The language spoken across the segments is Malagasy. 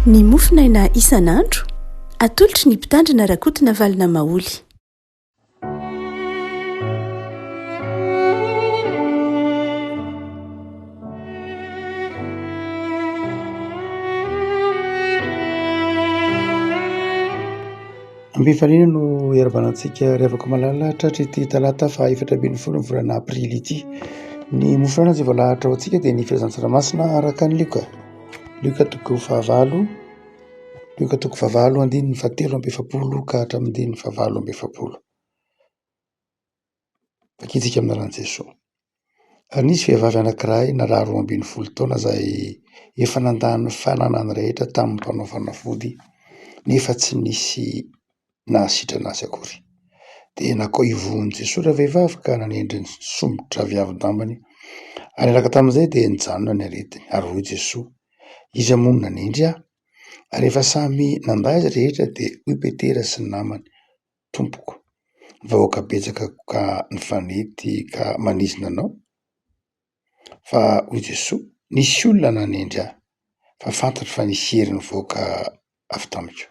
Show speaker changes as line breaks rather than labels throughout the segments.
Ny mofinaina isan'andro atolotry ny mpitandrina rakotina valina maoly.
Ambifaniana no eravanantsika revaka malalahatra ity talata fa 4 ny volana aprily ity. Ny mofinaina izay voalahatra ho antsika dia ny filazan-tsaramasinà araka ny Luka toko fahavalo andininy fahatelo amby efapolo ka hatramin'ny andininy fahavalo amby efapolo. Vakitsika amin'ny anaran'i Jesosy. Ary nisy vehivavy anankiray narary 12 taona izay efa nandany fananany rehetra tamin'ny mpanao fanafody nefa tsy nisy nahasitrana azy akory. Dia nakao ivohon'i Jesosy raha vehivavy ka nanendriny somotra viavin-dambany. Ary araka tamin'izay dia nijanona ny aretiny ary hoy Jesosy, iza moa no nanendry ahy? Ary rehefa samy nanday azy rehetra dia hoy Petera sy ny namany, Tompoko, vahoaka betsaka ka nifanety ka manizina anao. Fa hoy Jesosy, nisy olona nanendry ahy, fa fantatro fa nisy hery nivoaka avy tamiko.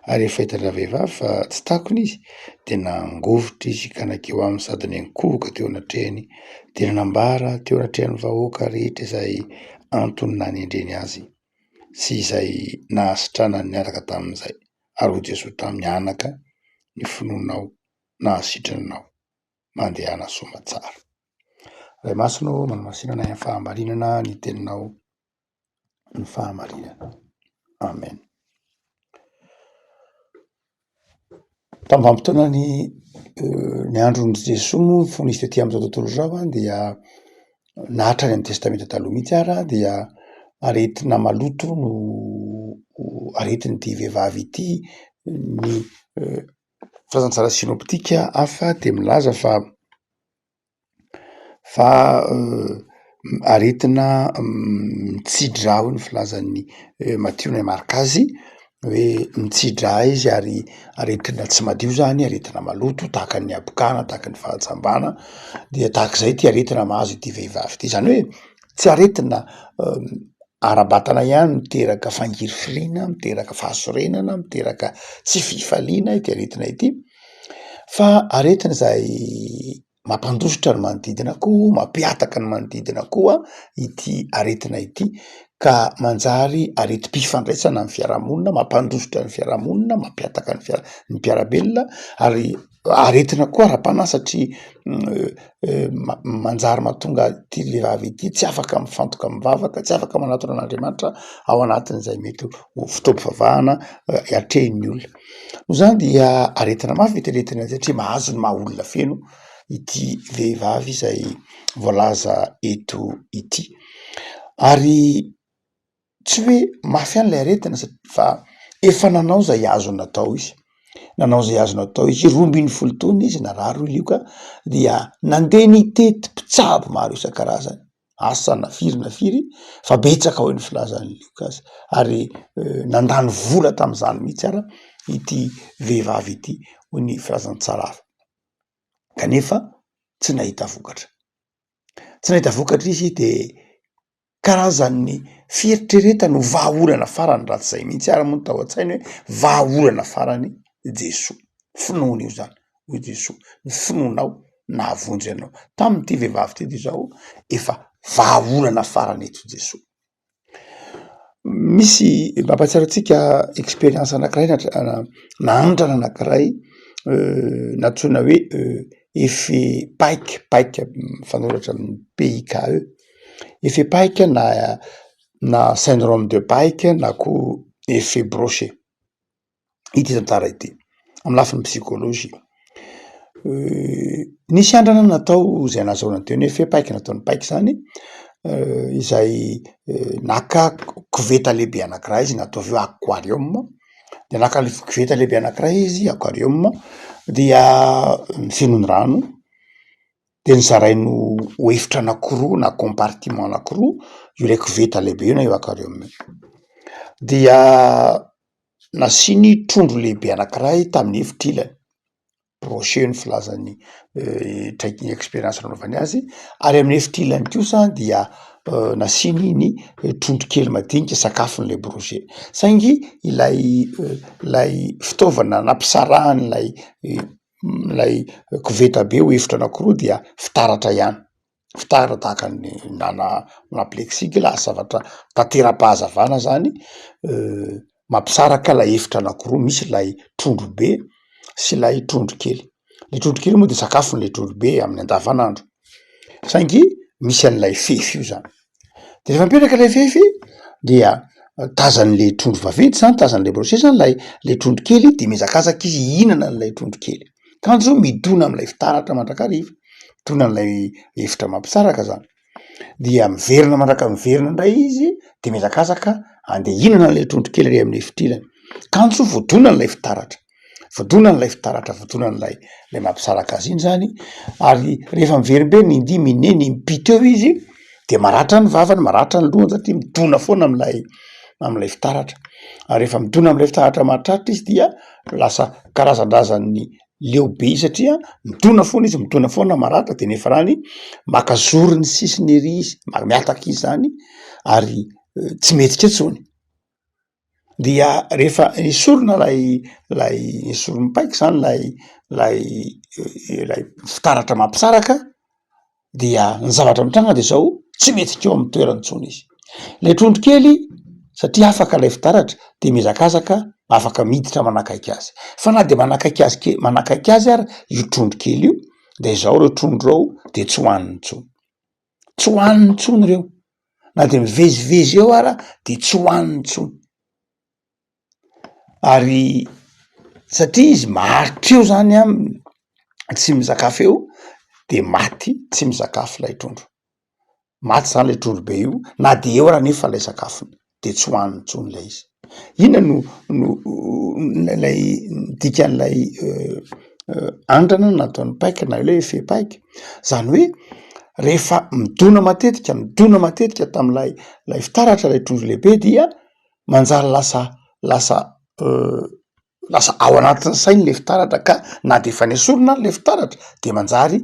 Ary rehefa hitan'ilay vehivavy fa tsy takony izy dia nangovitra izy ka nakeo aminy sady niankohoka teo anatrehany dia nanambara teo anatrehan'ny vahoaka rehetra izay antony nanendreny azy sy izay nahasitranany niaraka tamin'izay. Ary hoy Jesosy taminy, anaka, ny finoanao nahasitrana anao, mandehana soamatsara. Ray masina manamasinana ny fahamarinana ny teninao ny fahamarinana. Amen. Tamin'ny ny andron'i Jesosy moa fo nisy tety amin'izao tontolo izao dia nahatrany amin'ny testamenta taloha mihitsy ara dia aretina maloto no aretin'ity vehivavy ity. Ny filazantsara sinoptika hafa dia milaza fa aretina mitsidra hoy ny filazan'ny Matteo ny Marika azy hoe mitsidra izy ary aretina tsy madio zany, aretina maloto tahaka ny abokana, tahaka ny fahatsambana, dia tahak'izay ity aretina mahazo ity vehivavy ity. Zany hoe tsy aretina ara-batana ihany miteraka fangirifirina, miteraka fahasorenana, miteraka tsy fifaliana ity aretina ity, fa aretina izay mampandositra ny manodidina koa, mampiataka ny manodidina koa ity aretina ity, ka manjary areti-pifandraisana ny fiarahamonina, mampandositra ny fiarahamonina, mampiataka ny mpiarabelona, ary aretina koa ara-panahy satria manjary mahatonga ity vehivavy ity tsy afaka mifantoka mivavaka, tsy afaka manatona an'Andriamanitra ao anatin'izay mety ho fotoam-pivavahana atrehin'ny olona. No zany dia aretina mafy ity aretina satria mahazo ny maha olona feno ity vehivavy izay voalaza eto ity. Ary tsy hoe mafy ihany ilay aretina fa efa nanao izay azony natao izy. Nanao izay azony natao izy, 12 taona izy narary hoy Lioka, dia nandeha nitety mpitsabo maro isan-karazany, asa nafiry, fa betsaka hoy ny filazan'ny Lioka azy. Ary nandany vola tamin'izany mihitsy ara ity vehivavy ity hoy ny filazantsara hafa. Kanefa tsy nahita vokatra. Tsy nahita vokatra izy dia karazan'ny fieritreretany ho vahaolana farany raha tsy izay mihitsy ara moa no tao an-tsainy hoe vahaolana farany Jesosy. Finoana io zany. Hoy Jesosy, ny finoanao nahavonjy anao. Tamin'ity vehivavy ity dia zao efa vahaolana farany eto Jesosy. Misy mampahatsiaro antsika expérience anankiray nandrana anankiray natsoina hoe effet Pike fanoratra amin'ny PIKE. Effet Pike na syndrome de Pike na koa effet Brochet. Ity tantara ity amin'ny lafiny psikôlôjia. Nisy andrana natao izay nazahoana teo ny effet Pike, nataon'ny Pike zany izay naka koveta lehibe anankiray izy nataovy hoe aquarium, dia naka koveta lehibe anankiray izy aquarium dia fenoiny rano dia nizarainy ho efitra anankiroa na compartiment anankiroa io ilay koveta lehibe io na io aquarium io. Dia nasiany trondro lehibe anankiray tamin'ny efitra ilany, Brochet ny filazan'ny traiky expérience nanaovany azy, ary amin'ny efitra ilany kosa dia nasiny ny trondro kely madinika sakafon'lay brochet saingy ilay fitaovana nampisarahany lay koveta be ho efitra anankiroa dia fitaratra ihany fitara tahaka ny na plexiglas zavatra tantera-pahazavana zany mampisaraka lay efitra anankiroa misy lay trondro be sy lay trondro kely le trondro kely moa de sakafon'le trondro be amin'ny andavanandro saingy misy an'lay fefy io zany de rehefa mipetraka lay fefy dia tazan'le trondro vaventy zany tazan'le brochet zany le trondro kely de mizakazaka izy ihinana n'lay trondro kely kanjo midona am'lay fitaratra mandrakariva midona an'lay efitra mampisaraka zany dia miverina mandraka miverina indray izy de mizakazaka andeha ihinana n'lay trondro kely re amin'ny efitrilany kanjo voadona n'lay fitaratra voadona n'lay fitaratra voadona n'lay mampisaraka azy iny zany ary rehefa miverimberina indy mineny mipity eo izy de maratra ny vavany maratra ny lohany satria midona foana am'lay fitaratra ary rehefa midona am'lay fitaratra mahatratra izy dia lasa karazan-drazan'ny leo be izy satria midona foana izy midona foana maratra de nefa rany makazory ny sisiny ery izy miataky izy zany ary tsy metsika etsony dia rehefa esorina lay esorony paiky zany lay fitaratra mampisaraka dia ny zavatra mitranga de zao tsy metsika eo amin'ny toerany tsony izy le trondro kely satria afaka lay fitaratra de mizakazaka afaka miditra manakaiky azy fa na de manakaiky azy ary io trondro kely io de zao reo trondro reo de tsy hohaniny tsony reo na de mivezivezy eo ara de tsy hohaniny tsony ary satria izy maharitra eo zany tsy mizakafo eo de maty tsy mizakafo lay trondro maty zany le trondro be io na de eo ara nefa lay sakafony de tsy hohaniny tsony lay izy ina no lay dikan'lay andrana nataon'ny paiky na le fe-paiky zany hoe rehefa midona matetika tam'lay fitaratra lay trondro lehibe dia manjary lasa ao anatin'ny sainy le fitaratra ka na de efa nesorina le fitaratra de manjary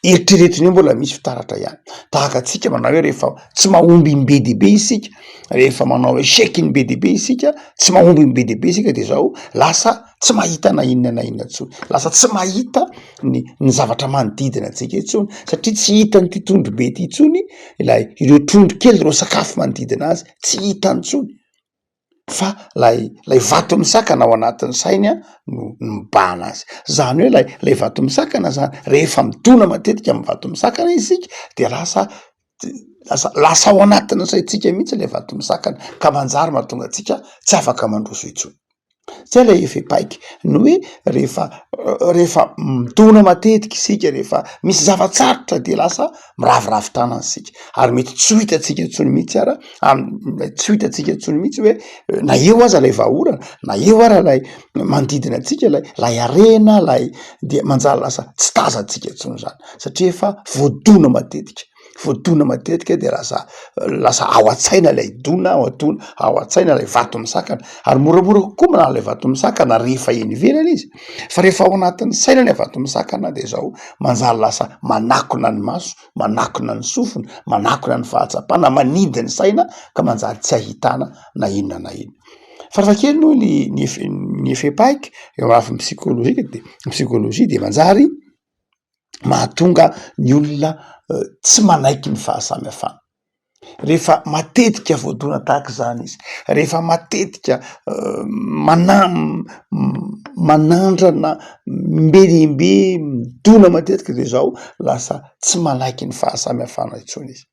eritreretiny eo mbola misy fitaratra ihany tahaka atsika manao hoe rehefa tsy mahomby ny be deabe isika rehefa manao échec ny be deabe isika tsy mahomby ny be deabe isika de zao lasa tsy mahita na inona tsony lasa tsy mahita ny zavatra manodidina antsika itsony satria tsy hitany ty trondro be ty tsony ireo trondro kely reo sakafo manodidina azy tsy hitany tsony fa lay vato misakana ao anatin'ny sainy no mibahana azy zany hoe lay vato misakana zany rehefa midona matetika amy vato misakana isika de lasa ao anatin'ny saitsika mihitsy le vato misakana ka manjary mahatonga atsika tsy afaka mandroso itsony zay lay efe-paiky no hoe rehefa midona matetika isika rehefa misy zavatsarotra de lasa miraviravitana sika ary mety tsy ho hitatsika itsony mihitsy ara tsy ho hitatsika itsony mihitsy hoe na eo aza lay vahaorana na eo ara lay manodidina atsika lay arena de manjary lasa tsy tazatsika itsony zany satria efa voadona matetika de lasa ao an-tsaina lay dona ao an-tsaina lay vato misakana ary moramora kokoa mana lay vato misakana rehefa eny ivelany izy fa rehefa ao anatin'ny saina lay vato misakana de zao manjary lasa manakona ny maso manakona ny sofina manakona ny fahatsapana manidy ny saina ka manjary tsy ahitana na inona farafakely no ny efe-paiky eo afiny psikolojia de manjary mahatonga ny olona tsy manaiky ny fahasamihafana rehefa matetika voadona tahaka zany izy rehefa matetika manandrana mbelembe midona matetika de zao lasa tsy manaiky ny fahasamihafana itsony izy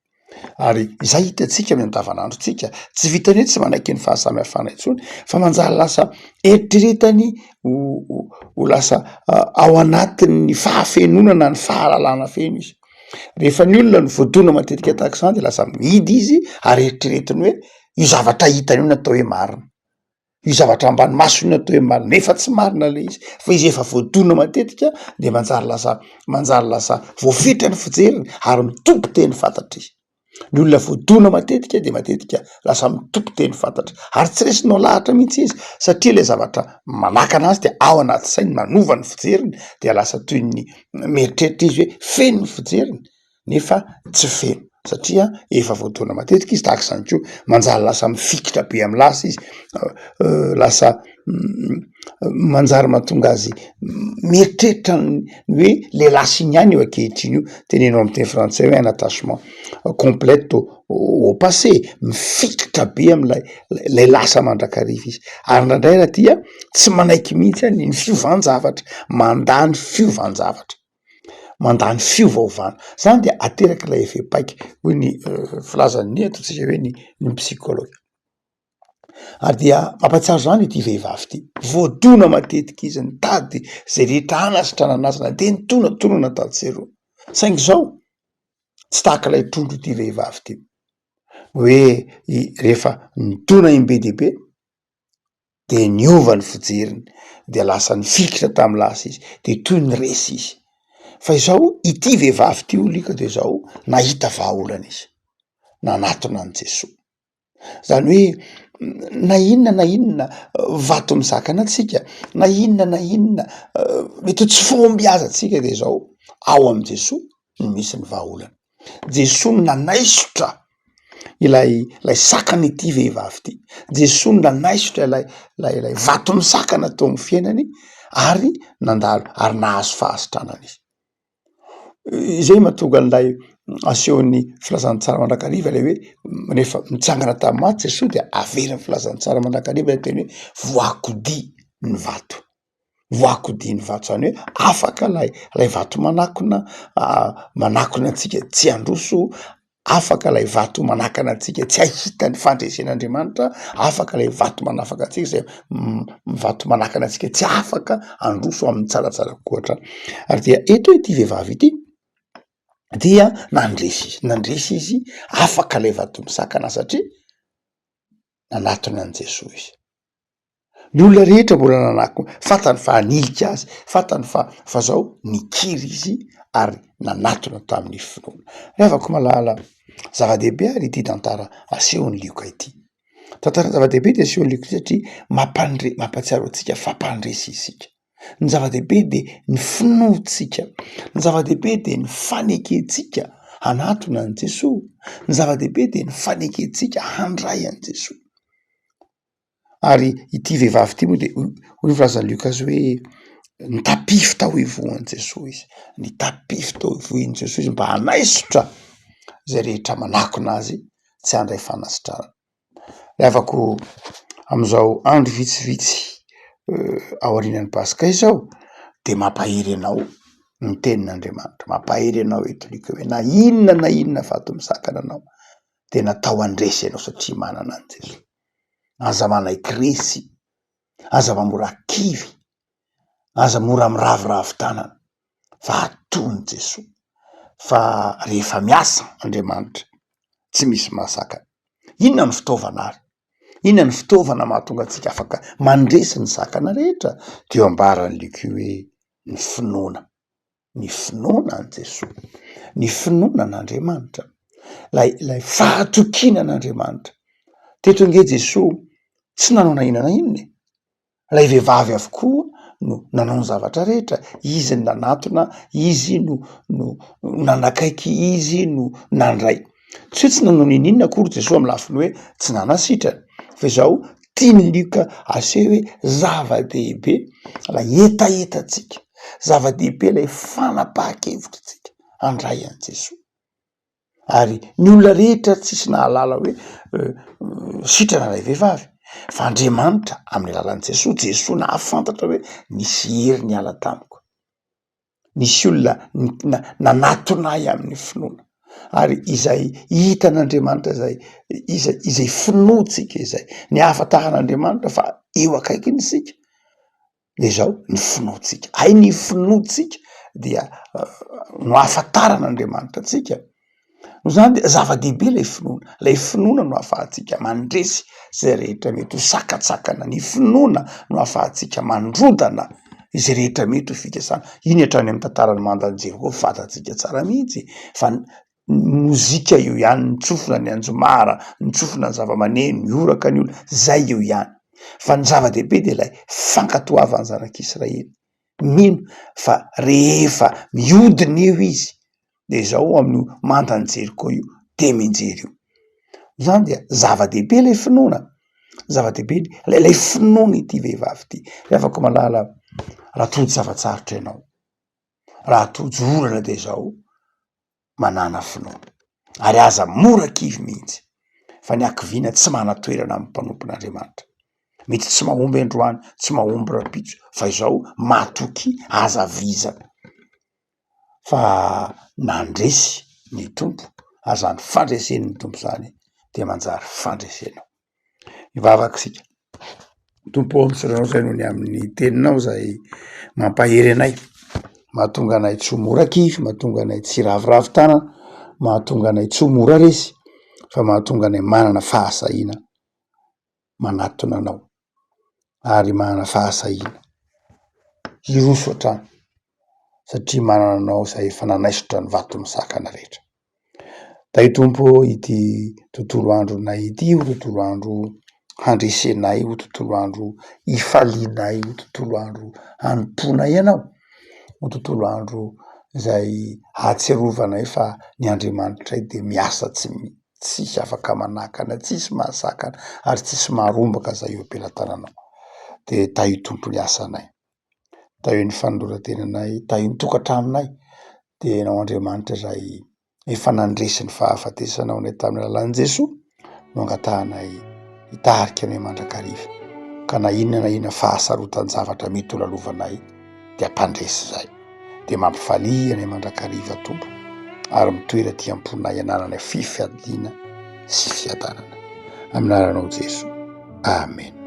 ary izay hitatsika amin'ny andavanandrotsika tsy vitany hoe tsy manaiky ny fahasamihafana itsony fa manjary lasa eritreretany ho lasa ao anatin'ny fahafenonana ny fahalalana feno izy rehefa ny olona ny voadona matetika tahaka zany de lasa midy izy ary eritreretiny hoe io zavatra hitany io natao hoe marina io zavatra ambany maso io natao hoe marina nefa tsy marina le izy fa izy efa voadona matetika de manjary lasa voafetra ny fijeriny ary mitompo teny fantatra izy ny olona voadona matetika de matetika lasa mitompo teny fantatra ary tsy resinao lahatra mihitsy izy satria le zavatra manakana azy de ao anaty sainy manova ny fijeriny de lasa toy ny mieritreritra izy hoe feno ny fijeriny nefa tsy feno satria efa voatoana matetika izy tahaka izany koa manjary lasa mifikitra be amy lasa izy lasa manjary mahatonga azy mieritreritra ny hoe le lasa igny ihany eo ankehitriny io tenenao amy teny frantsay hoe un attachement complète au passé mifikitra be am'lay lasa mandrakariva izy ary ndraindray raha tia tsy manaiky mihitsy any ny fiovanjavatra mandany fiovanjavatra mandany fiovaovana zany de ateraky lay efe paiky hoy ny filazan'ny ataotsika hoe ny psykologue ary dia mampatsiaro zany ity vehivavy ty voadona matetika izy nitady zay rehetra anasitrana azy na de nitonatono natady zero saingy zao tsy tahaka lay trondro ity vehivavy ty hoe rehefa nitona imbe dehibe de niova ny fijeriny de lasa nifikitra tamy lasa izy de toy ny resy izy fa izao ity vehivavy ty olika de zao nahita vahaolana izy nanatona an' Jesosy zany hoe na inona vato mizakana atsika na inona mety tsy fombiaza atsika de zao ao am' Jesosy no misy ny vahaolana Jesosy nanaisotra ilay sakana ity vehivavy ty Jesosy nanaisotra lay vato misakana tao amy fiainany ary nandalo ary nahazo fahasitranana izy izay mahatonga an'lay asehon'ny filazantsara mandrakariva lay hoe rehefa mitsangana tamy maty Jesosy de averiny filazantsara mandrakariva lay teny hoe voakody ny vato zany hoe afaka lay vato manakona antsika tsy androso afaka lay vato manakana antsika tsy ahita ny fandresen'Andriamanitra afaka lay vato manafaka atsika zay vato manakana atsika tsy afaka androso amin'ny tsaratsara koatra ary dia eto ity vehivavy ity dia nandresy izy afaka lay vato misakana satria nanatony an' Jesosy izy ny olona rehetra mbola nanako fantany fa hanilika azy fantany fa zao nikiry izy ary nanatona tamin'ny finoana rehavako malala zava-dehibe ary ity tantara asehon'ny lioka ity tantara zava-dehibe de asehon'ny lioka satria mampatsiaro atsika fampandresy isika ny zava-dehibe de ny finoatsika ny zava-dehibe de ny faneketsika hanatona an' Jesosy ny zava-dehibe de ny faneketsika handray an' Jesosy ary ity vehivavy ty moa de hoy firazan'ny lioka azy hoe nitapify tao ivoan' Jesosy izy nitapify tao ivoan' Jesosy mba hanaisotra zay rehetra manakona azy tsy handray fanasitrana rehavako am'izao andro vitsivitsy aorianan'ny Pasika izao de mampahery anao ny tenin'Andriamanitra mampahery anao eto lika hoe na inona vato misakana anao de natao andresy anao satria manana an' Jesosy aza manaiky resy aza mamora kivy aza mora miraviravy tanana fa atony Jesosy fa rehefa miasa Andriamanitra tsy misy mahasakana inona ny fitaovana ary inona ny fitaovana mahatonga atsika afaka mandresy ny sakana rehetra teo ambarany lika hoe ny finoana an' Jesosy ny finoana an'Andriamanitra lay fahatokina an'Andriamanitra teto nge Jesosy tsy nanao na inona lay vehivavy avokoa no nanao ny zavatra rehetra izy ny nanatona izy no nanakaiky izy no nandray tsy hoe tsy nanao ninona akory Jesosy amy lafiny hoe tsy nanasitrany fa izao tiany lioka aseho hoe zava-dehibe lay etatsika zava-dehibe lay fanapahan-kevitritsika handray an' Jesosy ary ny olona rehetra tsisy nahalala hoe sitrana lay vehivavy fa Andriamanitra amin'ny alalan'i Jesosy nahafantatra hoe nisy hery ny ala tamiko nisy olona nanatonay amin'ny finoana ary izay hitan'Andriamanitra izay finoatsika izay ny ahafantaran'Andriamanitra fa eo akaikiny sika de zao ny finoatsika ny finoatsika dia no ahafantaran'Andriamanitra atsika no zany de zava-dehibe lay finoana no ahafahantsika mandresy zay rehetra mety ho sakatsakana ny finoana no ahafahantsika mandrodana izay rehetra mety ho fikasana iny hatrany amy tantarany mandanjery koa fantatsika tsara mihitsy fa mozika io ihany nitsofina ny anjomara nitsofina ny zava-maneno mioraka ny olo zay io ihany fa ny zava-dehibe de lay fankatoavany zanak'Israely mino fa rehefa miodina eo izy de zao amin'io mandanjery koa io de mijery io. Zany dia zava-dehibe ilay finoana, zava-dehibe lay finoana ity vehivavy ity. Le afaka malala raha tojo zavatsarotra ianao, raha tojo orana de zao manana finoana, ary aza mora kivy mihitsy fa ny ankiviana tsy mana-toerana amin'ny mpanompon'Andriamanitra. Mety tsy mahomby androany, tsy mahomby rapitso, fa izao matoky aza vizana. Fa nandresy ny tompo, ary zany fandresen'ny tompo zany de manjary fandresena. Mivavaka sika. Tompo amitsiranao zay noho ny amin'ny teninao zay mampahery anay, mahatonga anay tsy ho mora kivy, mahatonga anay tsy ravoravo tanana, mahatonga anay tsy ho mora resy, fa mahatonga anay manana fahasahina manatona anao, ary manana fahasahina hiroso hatrany, satria manana anao zay efa nanaisotra ny vaton'ny sakana rehetra. Da i tompo ity tontolo andronay ity, io tontolo andro handresenay, io tontolo andro hifalianay, io tontolo andro hanomponay ianao, io tontolo andro zay hatsiarovanay fa ny Andriamanitray de miasa tsisy afaka manakana, tsisy mahasakana, ary tsisy maharombaka zay eo am-pelatananao. De ta io tompo ny asanay, ta io ny fanondoran-tenanay, ta io ny tokantramonay, de nao Andriamanitra zay efa nandresy ny fahafatesanao anay tamin'ny alalan'i Jesoa no angatahanay hitarika anay mandrakariva, ka na inona fahasarotany-javatra mety ho lalovanay de ampandresy zay, de mampifalia anay mandrakariva tompo, ary mitoera ty amponay ananana fifiadiana sy fiadanana. Amin'ny anaranao Jesoa. Amen.